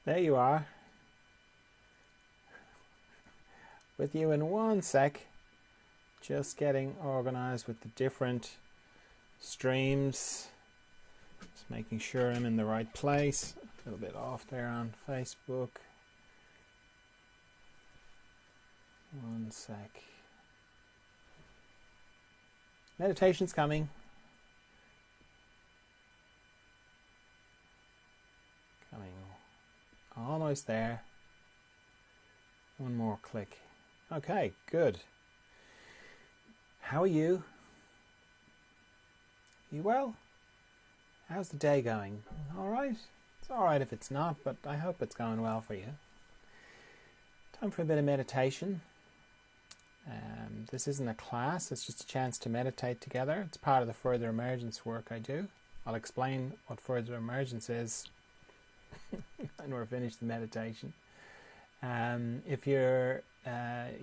There you are, with you in one sec, just getting organized with the different streams, just making sure I'm in the right place. A little bit off there on Facebook. One sec. Meditation's coming. Coming. Almost there. One more click. Okay, good. How are you? You well? How's the day going? All right? It's all right if it's not, but I hope it's going well for you. Time for a bit of meditation. This isn't a class, it's just a chance to meditate together. It's part of the further emergence work I do. I'll explain what further emergence is when we're finished the meditation. If you're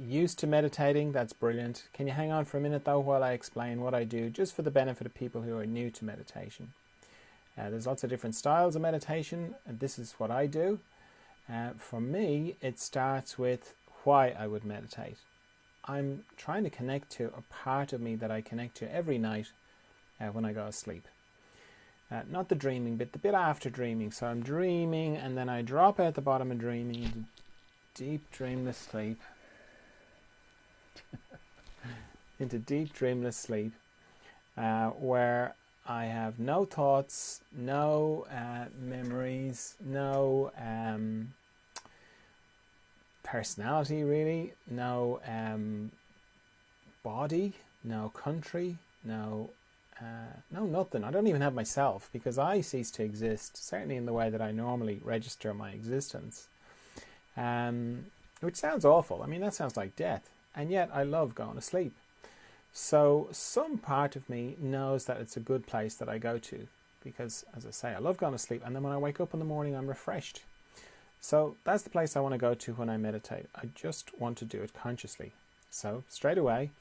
used to meditating, that's brilliant. Can you hang on for a minute though while I explain what I do, just for the benefit of people who are new to meditation. There's lots of different styles of meditation, and this is what I do. For me, it starts with why I would meditate. I'm trying to connect to a part of me that I connect to every night when I go to sleep. Not the dreaming bit, the bit after dreaming. So I'm dreaming and then I drop out the bottom of dreaming into deep dreamless sleep. Into deep dreamless sleep where I have no thoughts, no memories, no personality really, no body, no country, no nothing. I don't even have myself, because I cease to exist, certainly in the way that I normally register my existence. Which sounds awful. I mean, that sounds like death. And yet I love going to sleep. So some part of me knows that it's a good place that I go to, because, as I say, I love going to sleep. And then when I wake up in the morning, I'm refreshed. So that's the place I want to go to when I meditate. I just want to do it consciously. So straight away,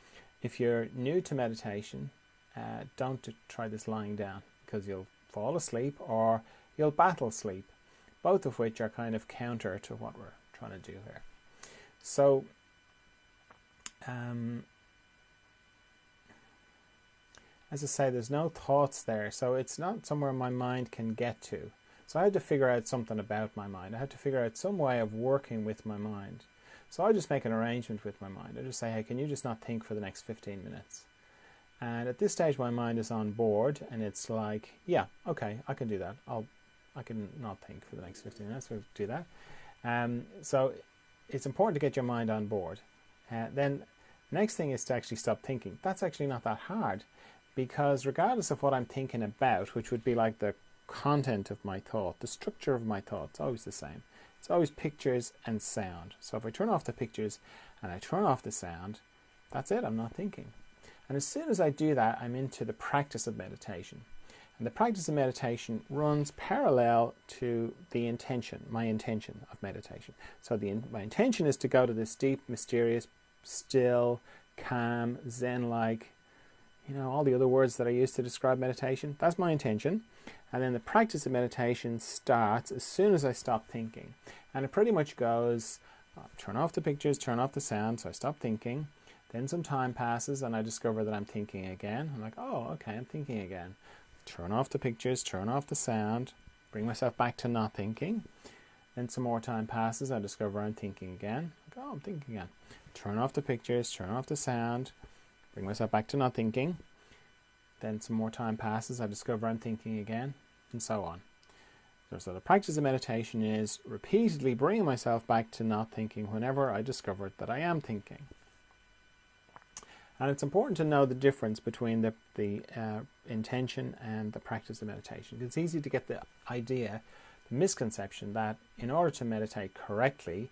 if you're new to meditation, don't try this lying down, because you'll fall asleep or you'll battle sleep, both of which are kind of counter to what we're trying to do here. So as I say, there's no thoughts there, so it's not somewhere my mind can get to. So I had to figure out something about my mind. I had to figure out some way of working with my mind. So I just make an arrangement with my mind. I just say, hey, can you just not think for the next 15 minutes? And at this stage, my mind is on board, and it's like, yeah, okay, I can do that. I can not think for the next 15 minutes. We'll do that. So it's important to get your mind on board. Then next thing is to actually stop thinking. That's actually not that hard, because regardless of what I'm thinking about, which would be like the content of my thought, the structure of my thought, it's always the same. It's always pictures and sound. So if I turn off the pictures and I turn off the sound, that's it, I'm not thinking. And as soon as I do that, I'm into the practice of meditation. And the practice of meditation runs parallel to the intention, my intention of meditation. So my intention is to go to this deep, mysterious, still, calm, Zen-like, all the other words that I use to describe meditation. That's my intention. And then the practice of meditation starts as soon as I stop thinking. And it pretty much goes, turn off the pictures, turn off the sound, so I stop thinking. Then some time passes and I discover that I'm thinking again. I'm like, oh, okay, I'm thinking again. Turn off the pictures, turn off the sound, bring myself back to not thinking. Then some more time passes, I discover I'm thinking again. Like, oh, I'm thinking again. Turn off the pictures, turn off the sound, bring myself back to not thinking. Then some more time passes, I discover I'm thinking again, and so on. So the practice of meditation is repeatedly bringing myself back to not thinking whenever I discover that I am thinking. And it's important to know the difference between the intention and the practice of meditation. It's easy to get the idea, the misconception that in order to meditate correctly,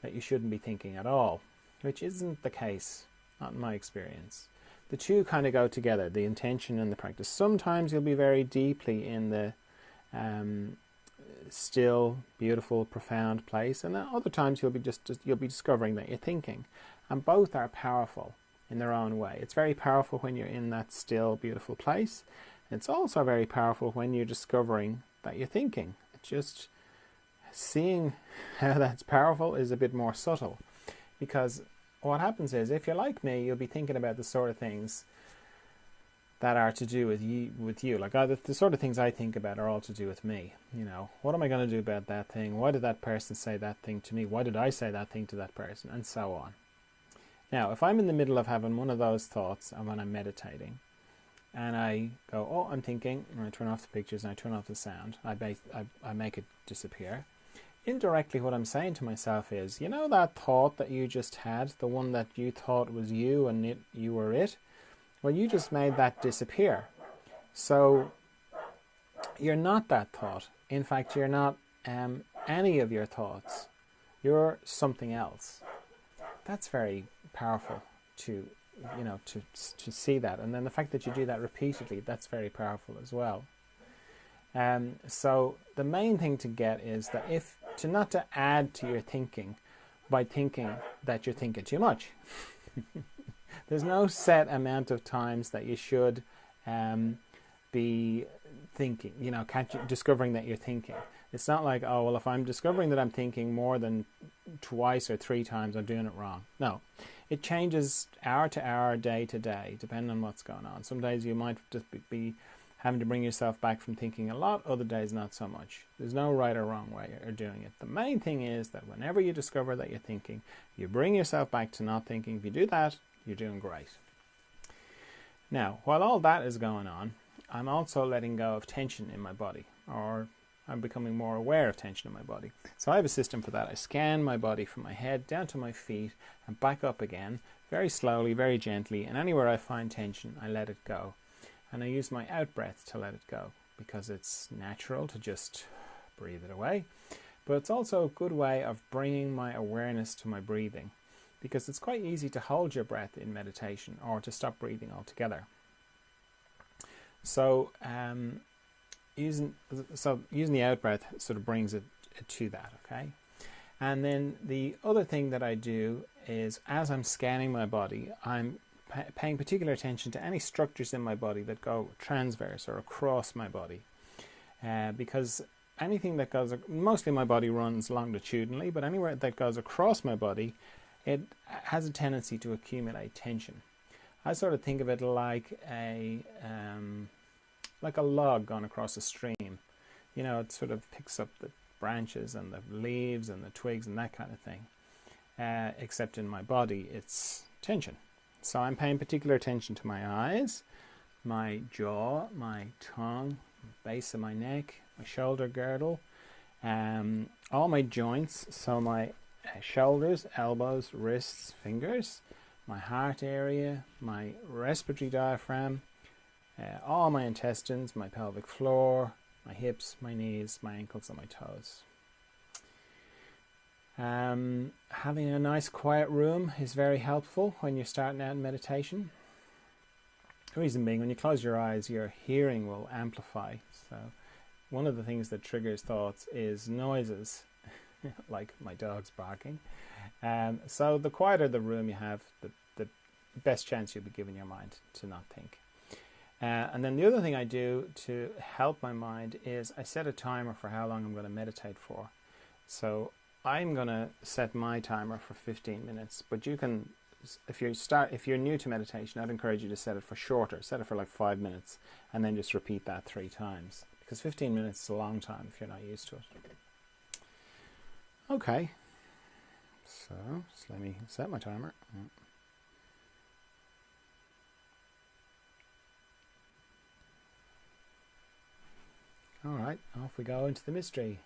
that you shouldn't be thinking at all, which isn't the case, not in my experience. The two kind of go together, the intention and the practice. Sometimes you'll be very deeply in the still, beautiful, profound place, and then other times you'll be discovering that you're thinking, and both are powerful in their own way. It's very powerful when you're in that still, beautiful place. It's also very powerful when you're discovering that you're thinking. It just seeing how that's powerful is a bit more subtle, because what happens is, if you're like me, you'll be thinking about the sort of things that are to do with you. Like the sort of things I think about are all to do with me. You know, what am I going to do about that thing? Why did that person say that thing to me? Why did I say that thing to that person? And so on. Now, if I'm in the middle of having one of those thoughts, and when I'm meditating, and I go, oh, I'm thinking, and I turn off the pictures and I turn off the sound, I make it disappear. Indirectly, what I'm saying to myself is, you know that thought that you just had, the one that you thought was you and you were it? Well, you just made that disappear. So you're not that thought. In fact, you're not any of your thoughts. You're something else. That's very powerful to see that. And then the fact that you do that repeatedly, that's very powerful as well. So the main thing to get is that not to add to your thinking by thinking that you're thinking too much. There's no set amount of times that you should be thinking, discovering that you're thinking. It's not like, oh, well, if I'm discovering that I'm thinking more than twice or 3 times, I'm doing it wrong. No, it changes hour to hour, day to day, depending on what's going on. Some days you might just be having to bring yourself back from thinking a lot, other days not so much. There's no right or wrong way of doing it. The main thing is that whenever you discover that you're thinking, you bring yourself back to not thinking. If you do that, you're doing great. Now, while all that is going on, I'm also letting go of tension in my body, or I'm becoming more aware of tension in my body. So I have a system for that. I scan my body from my head down to my feet and back up again, very slowly, very gently, and anywhere I find tension, I let it go. And I use my out breath to let it go, because it's natural to just breathe it away. But it's also a good way of bringing my awareness to my breathing, because it's quite easy to hold your breath in meditation or to stop breathing altogether. So using the out breath sort of brings it to that, okay? And then the other thing that I do is, as I'm scanning my body, I'm paying particular attention to any structures in my body that go transverse or across my body, because anything that goes, mostly my body runs longitudinally, but anywhere that goes across my body, it has a tendency to accumulate tension. I sort of think of it like a log going across a stream. It sort of picks up the branches and the leaves and the twigs and that kind of thing, except in my body it's tension. So I'm paying particular attention to my eyes, my jaw, my tongue, base of my neck, my shoulder girdle, all my joints, so my shoulders, elbows, wrists, fingers, my heart area, my respiratory diaphragm, all my intestines, my pelvic floor, my hips, my knees, my ankles and my toes. Having a nice quiet room is very helpful when you're starting out in meditation. The reason being, when you close your eyes, your hearing will amplify. So one of the things that triggers thoughts is noises, like my dog's barking. So the quieter the room you have, the best chance you'll be giving your mind to not think. And then the other thing I do to help my mind is I set a timer for how long I'm going to meditate for. So I'm going to set my timer for 15 minutes, but you can, if you're new to meditation, I'd encourage you to set it for shorter. Set it for like 5 minutes and then just repeat that 3 times, because 15 minutes is a long time if you're not used to it. Okay, so just let me set my timer. All right, off we go into the mystery.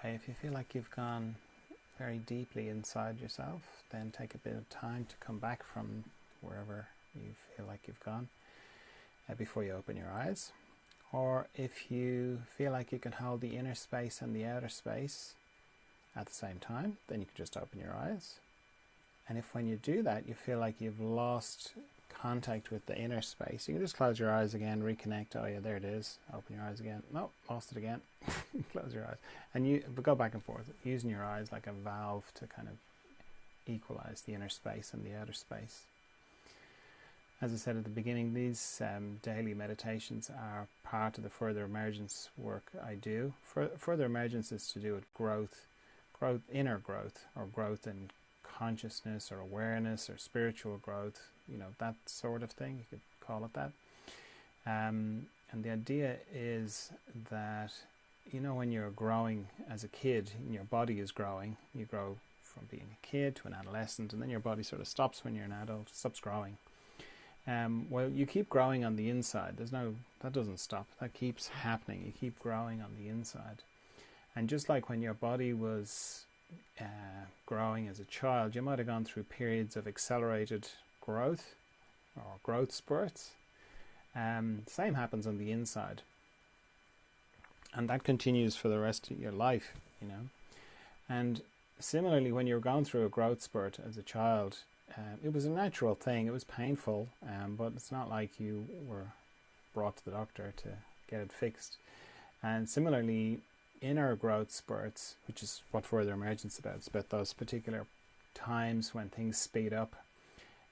Okay, if you feel like you've gone very deeply inside yourself, then take a bit of time to come back from wherever you feel like you've gone before you open your eyes. Or if you feel like you can hold the inner space and the outer space at the same time, then you can just open your eyes. And if when you do that you feel like you've lost contact with the inner space, you can just close your eyes again, reconnect. Oh yeah, there it is. Open your eyes again. No, lost it again. Close your eyes. And you go back and forth, using your eyes like a valve to kind of equalize the inner space and the outer space. As I said at the beginning, these daily meditations are part of the further emergence work I do. Further emergence is to do with growth, inner growth, or growth in consciousness or awareness or spiritual growth, that sort of thing, you could call it that. And the idea is that, when you're growing as a kid and your body is growing, you grow from being a kid to an adolescent, and then your body sort of stops when you're an adult, stops growing. Well, you keep growing on the inside. That doesn't stop. That keeps happening. You keep growing on the inside. And just like when your body was growing as a child, you might have gone through periods of accelerated growth or growth spurts. Same happens on the inside. And that continues for the rest of your life, And similarly, when you're going through a growth spurt as a child, it was a natural thing. It was painful, but it's not like you were brought to the doctor to get it fixed. And similarly, inner growth spurts, which is what further emergence is about, it's about those particular times when things speed up.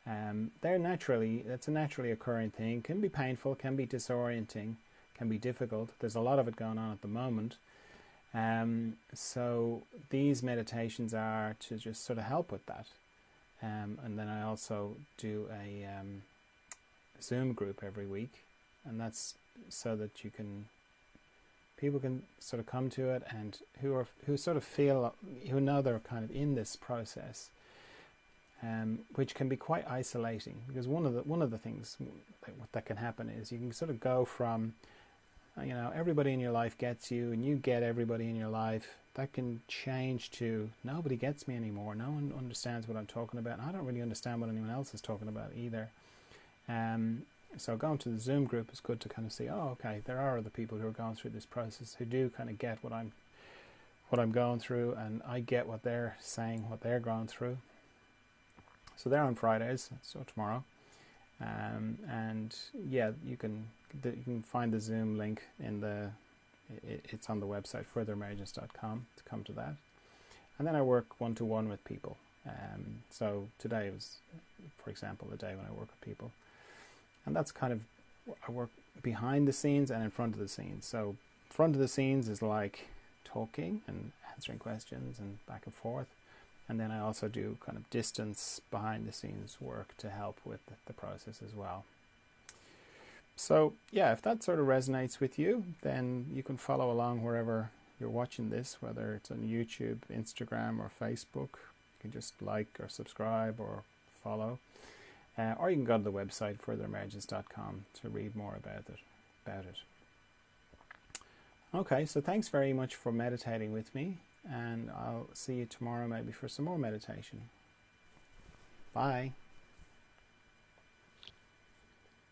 That's a naturally occurring thing. Can be painful, can be disorienting, can be difficult. There's a lot of it going on at the moment. So these meditations are to just sort of help with that. And then I also do a Zoom group every week, and that's so that people can sort of come to it, and who know they're kind of in this process, which can be quite isolating, because one of the things that can happen is you can sort of go from everybody in your life gets you, and you get everybody in your life. That can change to nobody gets me anymore. No one understands what I'm talking about. And I don't really understand what anyone else is talking about either. So going to the Zoom group is good to kind of see, okay, there are other people who are going through this process who do kind of get what I'm going through, and I get what they're saying, what they're going through. So they're on Fridays, so tomorrow. And yeah, you can find the Zoom link it's on the website furtheremergence.com to come to that. And then I work one-to-one with people. So today was, for example, the day when I work with people. And that's kind of, I work behind the scenes and in front of the scenes. So front of the scenes is like talking and answering questions and back and forth. And then I also do kind of distance behind the scenes work to help with the process as well. So yeah, if that sort of resonates with you, then you can follow along wherever you're watching this, whether it's on YouTube, Instagram, or Facebook. You can just like or subscribe or follow. Or you can go to the website furtheremergence.com to read more about it. Okay, so thanks very much for meditating with me, and I'll see you tomorrow maybe for some more meditation. Bye.